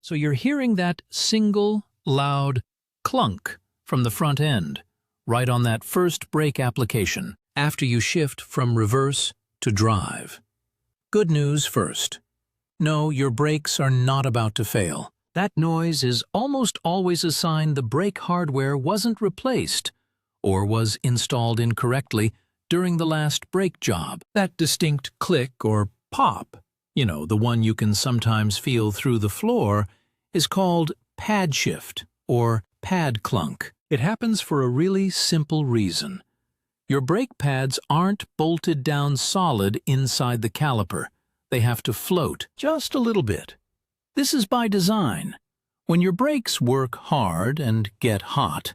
So you're hearing that single, loud clunk from the front end, right on that first brake application, after you shift from reverse to drive. Good news first. No, your brakes are not about to fail. That noise is almost always a sign the brake hardware wasn't replaced or was installed incorrectly during the last brake job. That distinct click or pop, the one you can sometimes feel through the floor, is called pad shift or pad clunk. It happens for a really simple reason. Your brake pads aren't bolted down solid inside the caliper. They have to float just a little bit. This is by design. When your brakes work hard and get hot,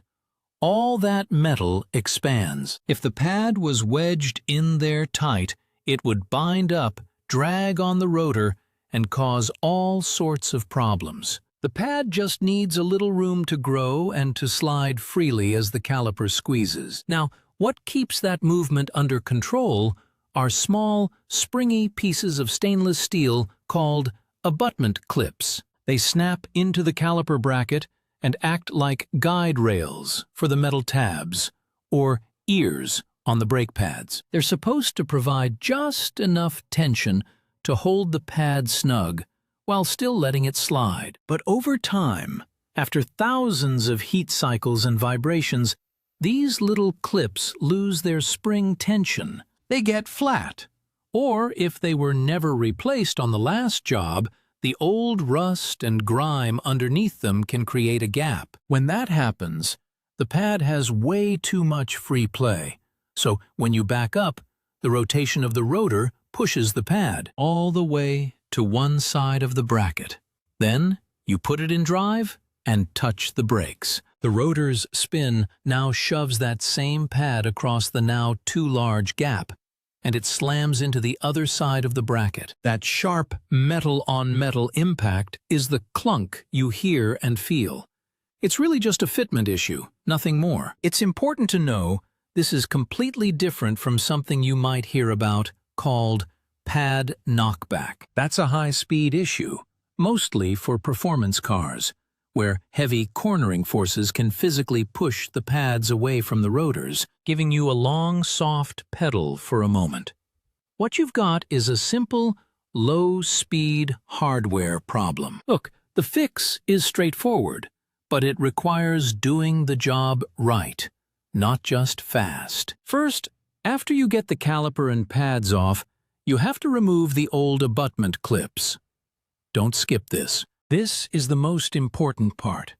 all that metal expands. If the pad was wedged in there tight, it would bind up, drag on the rotor, and cause all sorts of problems. The pad just needs a little room to grow and to slide freely as the caliper squeezes. Now, what keeps that movement under control are small, springy pieces of stainless steel called abutment clips. They snap into the caliper bracket and act like guide rails for the metal tabs, or ears on the brake pads. They're supposed to provide just enough tension to hold the pad snug while still letting it slide. But over time, after thousands of heat cycles and vibrations, these little clips lose their spring tension. They get flat. Or if they were never replaced on the last job, the old rust and grime underneath them can create a gap. When that happens, the pad has way too much free play. So when you back up, the rotation of the rotor pushes the pad all the way to one side of the bracket. Then you put it in drive and touch the brakes. The rotor's spin now shoves that same pad across the now too large gap, and it slams into the other side of the bracket. That sharp metal-on-metal impact is the clunk you hear and feel. It's really just a fitment issue, nothing more. It's important to know this is completely different from something you might hear about called pad knockback. That's a high-speed issue, mostly for performance cars, where heavy cornering forces can physically push the pads away from the rotors, giving you a long, soft pedal for a moment. What you've got is a simple, low-speed hardware problem. Look, the fix is straightforward, but it requires doing the job right, not just fast. First, after you get the caliper and pads off, you have to remove the old abutment clips. Don't skip this. This is the most important part.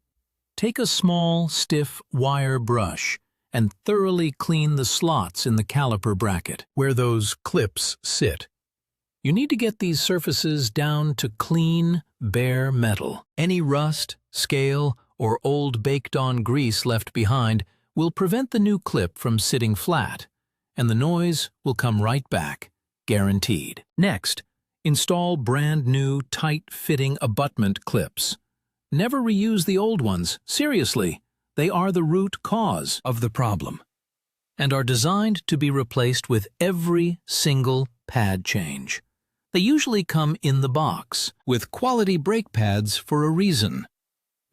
Take a small, stiff wire brush and thoroughly clean the slots in the caliper bracket, where those clips sit. You need to get these surfaces down to clean, bare metal. Any rust, scale, or old baked-on grease left behind will prevent the new clip from sitting flat, and the noise will come right back, guaranteed. Next, install brand new, tight-fitting abutment clips. Never reuse the old ones, seriously. They are the root cause of the problem, and are designed to be replaced with every single pad change. They usually come in the box, with quality brake pads for a reason.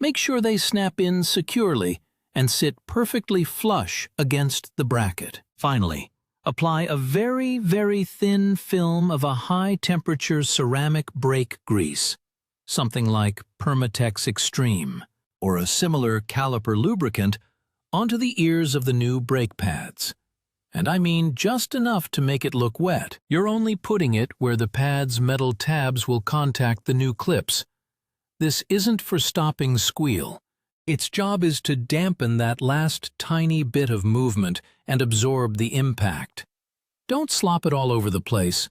Make sure they snap in securely and sit perfectly flush against the bracket. Finally, apply a very, very thin film of a high-temperature ceramic brake grease, something like Permatex Extreme, or a similar caliper lubricant, onto the ears of the new brake pads. And I mean just enough to make it look wet. You're only putting it where the pad's metal tabs will contact the new clips. This isn't for stopping squeal. Its job is to dampen that last tiny bit of movement and absorb the impact. Don't slop it all over the place.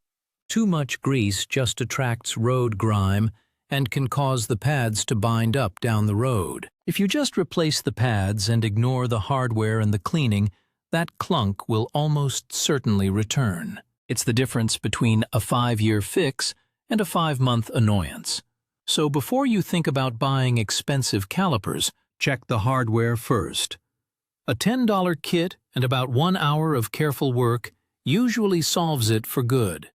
Too much grease just attracts road grime and can cause the pads to bind up down the road. If you just replace the pads and ignore the hardware and the cleaning, that clunk will almost certainly return. It's the difference between a 5-year fix and a 5-month annoyance. So before you think about buying expensive calipers, check the hardware first. A $10 kit and about 1 hour of careful work usually solves it for good.